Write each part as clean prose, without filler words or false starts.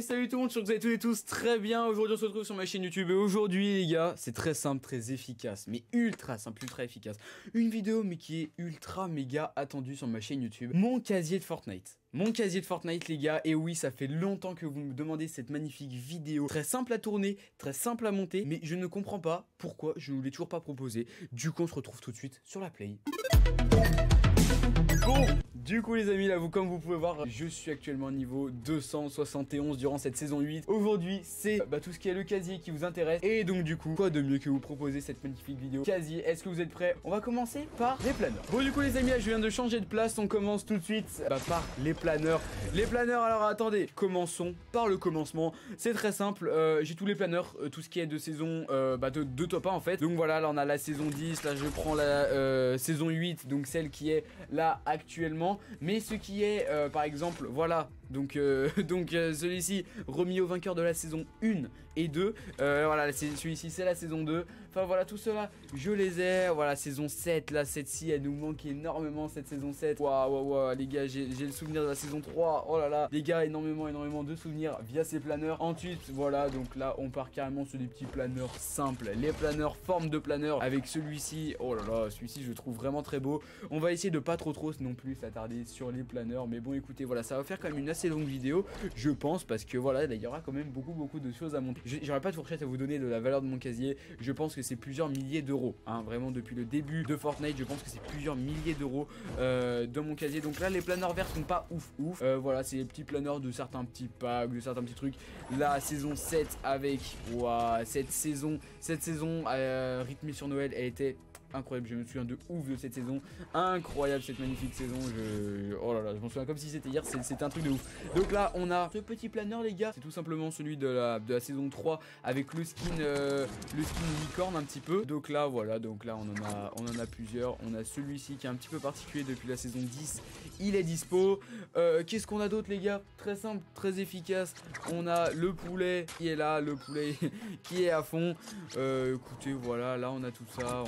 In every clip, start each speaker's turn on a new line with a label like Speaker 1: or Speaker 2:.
Speaker 1: salut tout le monde, je suis sûr que vous allez tous très bien. Aujourd'hui on se retrouve sur ma chaîne YouTube et aujourd'hui les gars, c'est très simple, très efficace, mais ultra simple, ultra efficace. Une vidéo mais qui est ultra méga attendue sur ma chaîne YouTube. Mon casier de Fortnite. Mon casier de Fortnite les gars, et oui ça fait longtemps que vous me demandez cette magnifique vidéo. Très simple à tourner, très simple à monter, mais je ne comprends pas pourquoi je ne vous l'ai toujours pas proposé. Du coup on se retrouve tout de suite sur la play. Bon, du coup les amis, là comme vous pouvez voir, je suis actuellement niveau 271 durant cette saison 8. Aujourd'hui, c'est tout ce qui est le casier qui vous intéresse. Et donc du coup, quoi de mieux que vous proposer cette magnifique vidéo casier. Est-ce que vous êtes prêts? On va commencer par les planeurs. Bon du coup les amis, là je viens de changer de place. On commence tout de suite par les planeurs. Les planeurs, alors attendez, commençons par le commencement. C'est très simple, j'ai tous les planeurs, tout ce qui est de saison de top 1 en fait. Donc voilà, là on a la saison 10, là je prends la saison 8, donc celle qui est là actuellement, mais ce qui est par exemple voilà donc celui-ci remis au vainqueur de la saison 1 et 2, voilà celui-ci c'est la saison 2, enfin voilà tout cela je les ai, voilà saison 7, là cette-ci elle nous manque énormément cette saison 7, waouh les gars, j'ai le souvenir de la saison 3, oh là là les gars, énormément de souvenirs via ces planeurs. Ensuite voilà, donc là on part carrément sur des petits planeurs simples, les planeurs forme de planeur avec celui-ci, oh là là celui-ci je le trouve vraiment très beau. On va essayer de pas trop non plus s'attarder sur les planeurs, mais bon écoutez voilà, ça va faire quand même une assez longue vidéo je pense, parce que voilà il y aura quand même beaucoup de choses à monter. J'aurais pas de fourchette à vous donner de la valeur de mon casier, je pense que c'est plusieurs milliers d'euros hein, vraiment depuis le début de Fortnite je pense que c'est plusieurs milliers d'euros dans mon casier. Donc là les planeurs verts sont pas ouf voilà, c'est les petits planeurs de certains petits packs, de certains petits trucs. La saison 7 avec cette saison rythmée sur Noël, elle était incroyable, je me souviens de ouf de cette saison, incroyable cette magnifique saison, oh là là, je m'en souviens comme si c'était hier, c'était un truc de ouf. Donc là on a ce petit planeur les gars, c'est tout simplement celui de la saison 3 avec le skin licorne un petit peu. Donc là voilà, donc là on en a plusieurs, on a celui-ci qui est un petit peu particulier depuis la saison 10, il est dispo. Qu'est-ce qu'on a d'autre les gars? Très simple, très efficace, on a le poulet qui est là, le poulet qui est à fond. Écoutez voilà, là on a tout ça,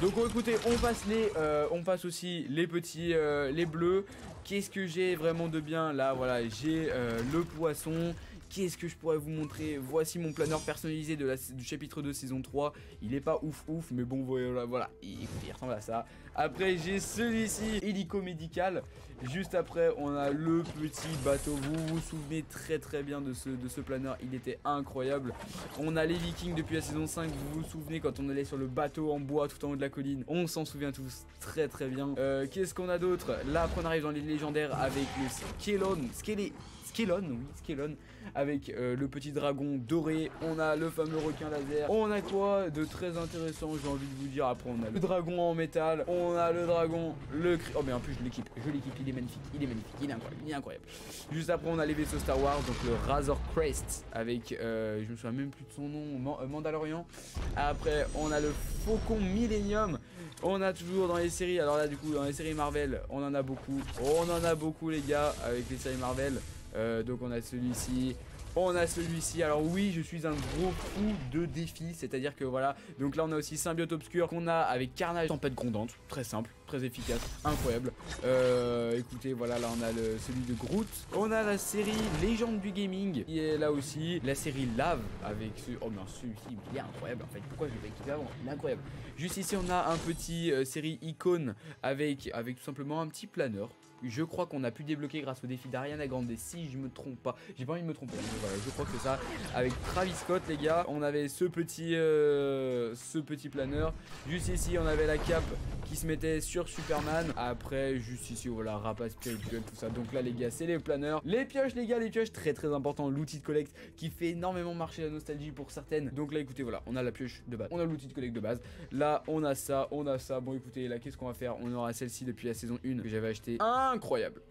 Speaker 1: donc écoutez, on passe aussi les petits, les bleus. Qu'est-ce que j'ai vraiment de bien là? Voilà, j'ai le poisson. Qu'est-ce que je pourrais vous montrer? Voici mon planeur personnalisé du chapitre 2 saison 3. Il est pas ouf mais bon voilà, écoutez, il ressemble à ça. Après j'ai celui-ci, hélico médical. Juste après on a le petit bateau. Vous vous souvenez très bien de ce planeur, il était incroyable. On a les vikings depuis la saison 5. Vous vous souvenez quand on allait sur le bateau en bois tout en haut de la colline? On s'en souvient tous très bien. Qu'est-ce qu'on a d'autre? Là après on arrive dans les légendaires avec le Skellon avec le petit dragon doré. On a le fameux requin laser. On a quoi de très intéressant, j'ai envie de vous dire? Après on a le dragon en métal. On a le dragon, oh mais en plus je l'équipe, il est magnifique, il est incroyable. Juste après on a les vaisseaux Star Wars, donc le Razor Crest avec je me souviens même plus de son nom, Mandalorian. Après on a le Faucon Millennium. On a toujours dans les séries, alors là du coup dans les séries Marvel on en a beaucoup les gars avec les séries Marvel. Donc on a celui-ci, alors oui je suis un gros fou de défis, c'est à dire que voilà, donc là on a aussi Symbiote Obscur qu'on a avec Carnage Tempête Grondante, très simple, très efficace, incroyable. Écoutez voilà, là on a celui de Groot, on a la série Légende du Gaming qui est là aussi, la série Lave avec celui-ci il est incroyable en fait, pourquoi je l'ai pas équipé avant, il est incroyable. Juste ici on a un petit série Icône avec tout simplement un petit planeur. Je crois qu'on a pu débloquer grâce au défi d'Ariana Grande, si je me trompe pas. J'ai pas envie de me tromper, mais voilà, je crois que c'est ça. Avec Travis Scott les gars, on avait ce petit planeur. Juste ici on avait la cape qui se mettait sur Superman. Après juste ici voilà, rapace spirituel, tout ça. Donc là les gars c'est les planeurs. Les pioches les gars, les pioches très important, l'outil de collecte qui fait énormément marcher la nostalgie pour certaines. Donc là écoutez voilà, on a la pioche de base, on a l'outil de collecte de base. Là on a ça. Bon écoutez là qu'est-ce qu'on va faire? On aura celle-ci depuis la saison 1 que j'avais acheté. Incroyable,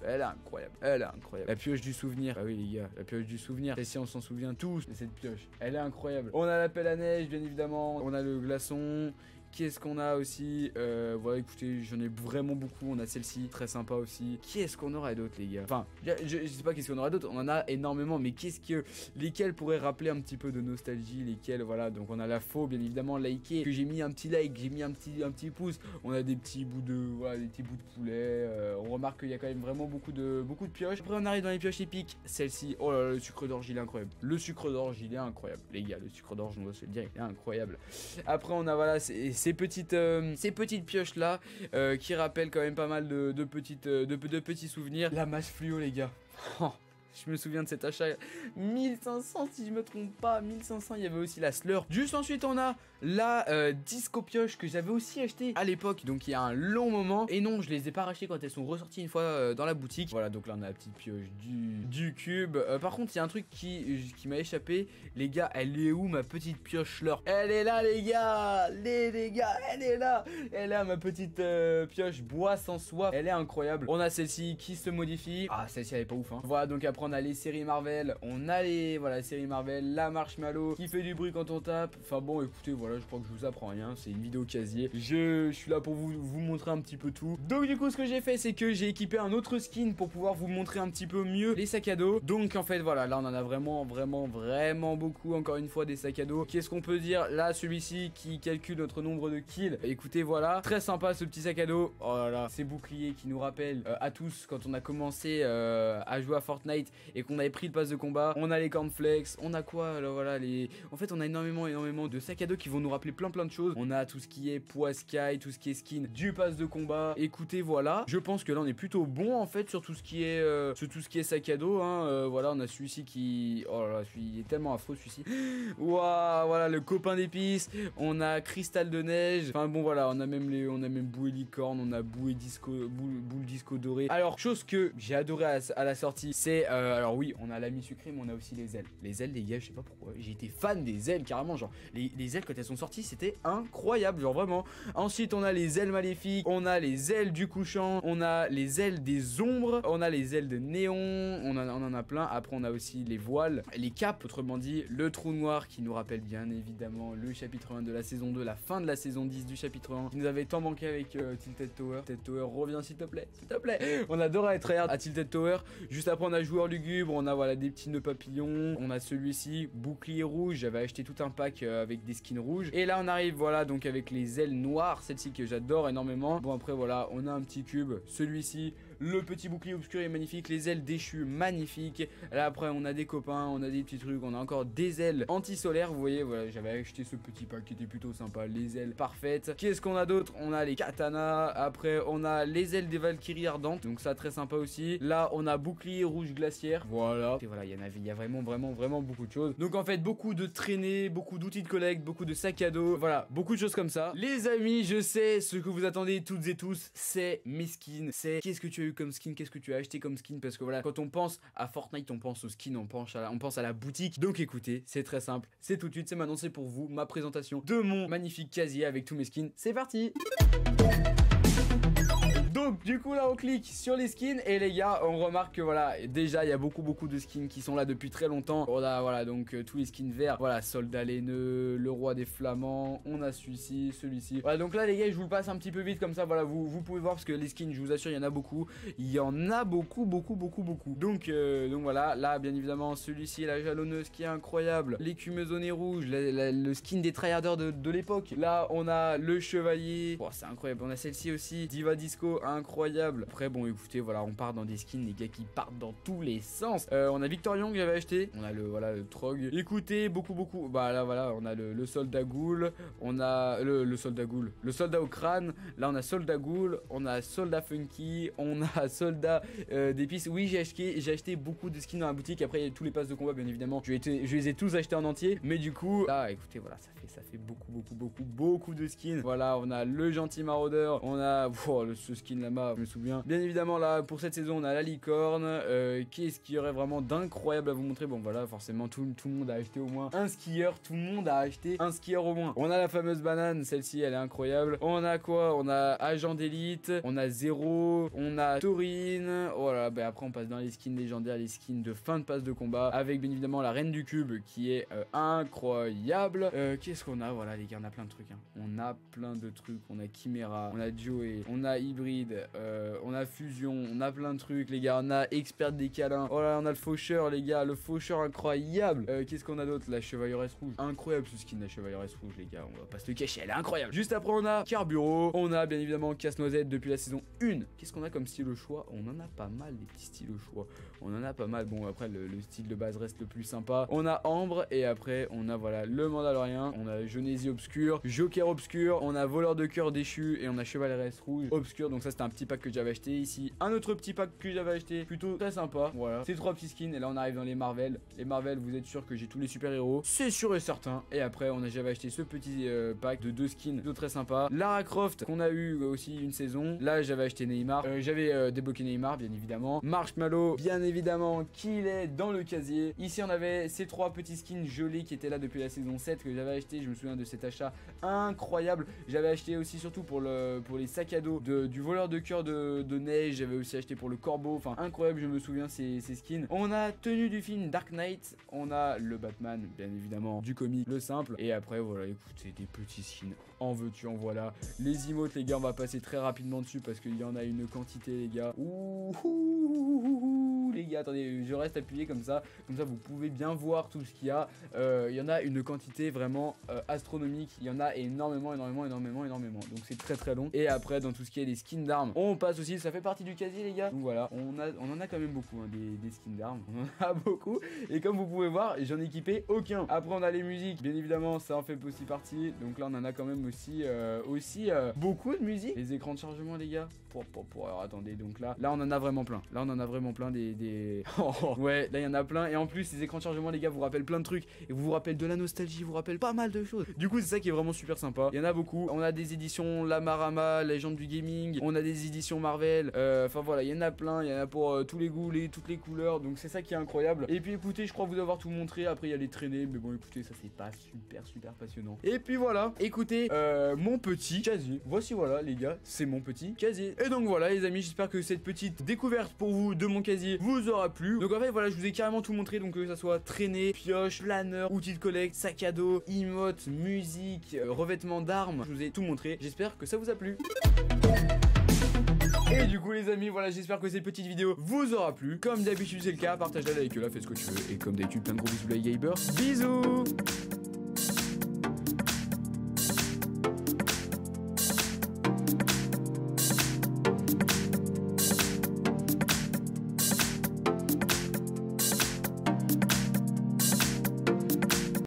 Speaker 1: elle est incroyable. La pioche du souvenir, ah oui les gars, la pioche du souvenir. Et si on s'en souvient tous de cette pioche, elle est incroyable. On a la pelle à neige bien évidemment, on a le glaçon. Qu'est-ce qu'on a aussi? Voilà, écoutez, j'en ai vraiment beaucoup. On a celle-ci, très sympa aussi. Qu'est-ce qu'on aurait d'autre, les gars? Enfin, je sais pas qu'est-ce qu'on aurait d'autre. On en a énormément, mais lesquels pourraient rappeler un petit peu de nostalgie? Lesquels, voilà. Donc on a la faux, bien évidemment, liké. Que j'ai mis un petit like, j'ai mis un petit pouce. On a des petits bouts de, voilà, des petits bouts de poulet. On remarque qu'il y a quand même vraiment beaucoup de pioches. Après, on arrive dans les pioches épiques. Celle-ci, oh là là, le sucre d'orge, il est incroyable. Le sucre d'orge, il est incroyable, les gars. Le sucre d'orge, on doit se le dire, il est incroyable. Après, on a voilà ces petites pioches là qui rappellent quand même pas mal de petits souvenirs. La masse fluo, les gars. Je me souviens de cet achat, 1500 si je me trompe pas, 1500, il y avait aussi la slur. Juste ensuite on a la disco pioche que j'avais aussi acheté à l'époque, donc il y a un long moment. Et non, je les ai pas rachetées quand elles sont ressorties une fois dans la boutique. Voilà, donc là on a la petite pioche du cube. Par contre il y a un truc qui m'a échappé, les gars. Elle est où ma petite pioche slur? Elle est là, les gars, les gars, elle est là. Elle est là, ma petite pioche bois sans soif. Elle est incroyable. On a celle-ci qui se modifie. Ah, celle-ci elle est pas ouf, hein. Voilà, donc après on a les séries Marvel, on a les séries Marvel, la marshmallow qui fait du bruit quand on tape. Enfin bon, écoutez, voilà, je crois que je vous apprends rien, c'est une vidéo casier. Je suis là pour vous montrer un petit peu tout. Donc du coup, ce que j'ai fait, c'est que j'ai équipé un autre skin pour pouvoir vous montrer un petit peu mieux les sacs à dos. Donc en fait, voilà, là on en a vraiment beaucoup. Encore une fois, des sacs à dos. Qu'est-ce qu'on peut dire? Là, celui-ci qui calcule notre nombre de kills. Écoutez, voilà, très sympa ce petit sac à dos. Oh là là, ces boucliers qui nous rappellent à tous quand on a commencé à jouer à Fortnite et qu'on avait pris le pass de combat. On a les cornflakes, on a quoi là, voilà, en fait on a énormément de sacs à dos qui vont nous rappeler plein de choses. On a tout ce qui est Poiscaille, tout ce qui est skin du pass de combat. Écoutez, voilà, je pense que là on est plutôt bon en fait sur tout ce qui est sac à dos, hein. Voilà, on a celui-ci qui, oh là là, il est tellement affreux celui-ci. Waouh, voilà le copain d'épices. On a cristal de neige. Enfin bon, voilà, on a même bouée licorne, on a boule disco doré. Alors, chose que j'ai adoré à la sortie, c'est alors oui, on a l'ami sucré, mais on a aussi les ailes. Les ailes, les gars, je sais pas pourquoi, j'ai été fan des ailes carrément, genre les ailes quand elles sont sorties, c'était incroyable, genre vraiment. Ensuite, on a les ailes maléfiques, on a les ailes du couchant, on a les ailes des ombres, on a les ailes de néon, on en a plein. Après, on a aussi les voiles, les capes, autrement dit, le trou noir qui nous rappelle bien évidemment le chapitre 1 de la saison 2, la fin de la saison 10 du chapitre 1, qui nous avait tant manqué avec Tilted Tower. Tilted Tower, reviens s'il te plaît, s'il te plaît. On adore être tryhard à Tilted Tower. Juste après, on a joueur lugubre, on a voilà des petits nœuds papillons, on a celui-ci, bouclier rouge, j'avais acheté tout un pack avec des skins rouges. Et là on arrive voilà donc avec les ailes noires, celle-ci que j'adore énormément. Bon après voilà, on a un petit cube, celui-ci, le petit bouclier obscur est magnifique, les ailes déchues magnifiques. Là après on a des copains, on a des petits trucs, on a encore des ailes anti-solaires, vous voyez, voilà, j'avais acheté ce petit pack qui était plutôt sympa, les ailes parfaites. Qu'est-ce qu'on a d'autre? On a les katanas, après on a les ailes des Valkyries ardentes, donc ça très sympa aussi. Là on a bouclier rouge glaciaire, voilà. Et voilà, il y a vraiment beaucoup de choses. Donc en fait, beaucoup de traînées, beaucoup d'outils de collecte, beaucoup de sacs à dos, voilà, beaucoup de choses comme ça. Les amis, je sais ce que vous attendez toutes et tous, c'est mes skins, c'est qu'est-ce que tu as eu comme skin, qu'est-ce que tu as acheté comme skin, parce que voilà, quand on pense à Fortnite, on pense aux skins, on pense à la boutique. Donc écoutez, c'est très simple, c'est tout de suite, c'est maintenant, c'est pour vous, ma présentation de mon magnifique casier avec tous mes skins. C'est parti! Donc du coup là on clique sur les skins et les gars on remarque que voilà déjà il y a beaucoup de skins qui sont là depuis très longtemps. On a voilà donc tous les skins verts, voilà soldat laineux, le roi des flamands, on a celui-ci. Voilà donc là les gars je vous le passe un petit peu vite comme ça, voilà vous pouvez voir parce que les skins je vous assure il y en a beaucoup. Il y en a beaucoup. Donc voilà, là bien évidemment celui-ci, la jalonneuse qui est incroyable, l'écumeuse au nez rouge, le skin des tryharders de l'époque. Là on a le chevalier, oh, c'est incroyable, on a celle-ci aussi, Diva Disco, incroyable. Après bon écoutez voilà, on part dans des skins les gars qui partent dans tous les sens. On a Victorion que j'avais acheté, on a le Trog. Écoutez beaucoup, bah là voilà on a le soldat ghoul, on a le soldat ghoul, le soldat au crâne. Là on a soldat ghoul, on a soldat funky, on a soldat d'épices. Oui j'ai acheté beaucoup de skins dans la boutique. Après il y a tous les passes de combat bien évidemment, je les ai tous achetés en entier. Mais du coup là écoutez voilà, ça fait beaucoup de skins. Voilà on a le gentil maraudeur, on a ce skin lama, je me souviens. Bien évidemment là pour cette saison on a la licorne. Qu'est-ce qu'il y aurait vraiment d'incroyable à vous montrer? Bon voilà, forcément tout le monde a acheté au moins un skieur, tout le monde a acheté un skieur au moins. On a la fameuse banane, celle-ci elle est incroyable. On a quoi? On a agent d'élite, on a Zero, on a Taurine. Voilà, bah après on passe dans les skins légendaires, les skins de fin de passe de combat, avec bien évidemment la reine du cube qui est incroyable. Qu'est-ce qu'on a? Voilà les gars, on a plein de trucs hein. On a plein de trucs, on a Chimera, on a Joey, on a hybride, on a fusion, on a plein de trucs les gars, on a expert des câlins. Voilà, on a le faucheur les gars, le faucheur incroyable. Qu'est-ce qu'on a d'autre? La chevalleresse rouge, incroyable ce skin, la chevalleresse rouge les gars, on va pas se le cacher, elle est incroyable. Juste après on a Carburo, on a bien évidemment Casse-Noisette depuis la saison 1. Qu'est-ce qu'on a comme style au choix? On en a pas mal des petits styles au choix, on en a pas mal. Bon après le style de base reste le plus sympa. On a Ambre et après on a voilà le Mandalorien, on a Genésie obscur, Joker obscur, on a voleur de cœur déchu et on a chevalleresse rouge obscur. Donc ça c'était un petit pack que j'avais acheté. Ici un autre petit pack que j'avais acheté, plutôt très sympa. Voilà, ces trois petits skins et là on arrive dans les Marvel. Les Marvel, vous êtes sûr que j'ai tous les super héros, c'est sûr et certain. Et après j'avais acheté ce petit pack de 2 skins plutôt très sympa. Lara Croft qu'on a eu aussi une saison. Là j'avais acheté Neymar, j'avais débloqué Neymar bien évidemment. Marshmallow bien évidemment qu'il est dans le casier. Ici on avait ces trois petits skins gelés qui étaient là depuis la saison 7 que j'avais acheté. Je me souviens de cet achat incroyable. J'avais acheté aussi surtout pour les sacs à dos du voleur de cœur de neige. J'avais aussi acheté pour le corbeau. Enfin incroyable, je me souviens ces skins. On a tenue du film Dark Knight. On a le Batman bien évidemment du comic le simple. Et après voilà, écoutez, des petits skins. En veux-tu en voilà. Les emotes les gars, on va passer très rapidement dessus parce qu'il y en a une quantité les gars. Ouh les gars, attendez, je reste appuyé comme ça vous pouvez bien voir tout ce qu'il y a. Il y en a une quantité vraiment astronomique. Il y en a énormément. Donc c'est très long. Et après dans tout ce qui est les skins d'armes, on passe aussi, ça fait partie du casier les gars. Donc voilà, on en a quand même beaucoup hein, des skins d'armes. On en a beaucoup. Et comme vous pouvez voir, j'en ai équipé aucun. Après on a les musiques, bien évidemment ça en fait aussi partie. Donc là on en a quand même aussi beaucoup de musique. Les écrans de chargement les gars. Alors attendez, donc là on en a vraiment plein. Là on en a vraiment plein des... ouais, là il y en a plein. Et en plus les écrans de chargement les gars vous rappellent plein de trucs. Et vous rappellent de la nostalgie, vous rappellent pas mal de choses. Du coup c'est ça qui est vraiment super sympa. Il y en a beaucoup. On a des éditions Lamarama, Légende du gaming. On a des éditions Marvel. Enfin voilà, il y en a plein. Il y en a pour tous les goûts, toutes les couleurs. Donc c'est ça qui est incroyable. Et puis écoutez, je crois vous avoir tout montré. Après il y a les traînées. Mais bon écoutez, ça c'est pas super passionnant. Et puis voilà, écoutez, mon petit casier. Voici voilà les gars, c'est mon petit casier. Et donc voilà les amis, j'espère que cette petite découverte pour vous de mon casier vous aura plu. Donc en fait voilà, je vous ai carrément tout montré. Donc que ça soit traînée, pioche, planeur, outils de collecte, sac à dos, emote, musique, revêtement d'armes, je vous ai tout montré. J'espère que ça vous a plu. Et du coup les amis, voilà, j'espère que cette petite vidéo vous aura plu. Comme d'habitude c'est le cas, partage-la, like-la, faites ce que tu veux. Et comme d'habitude, plein de gros bisous les gamers. Bisous.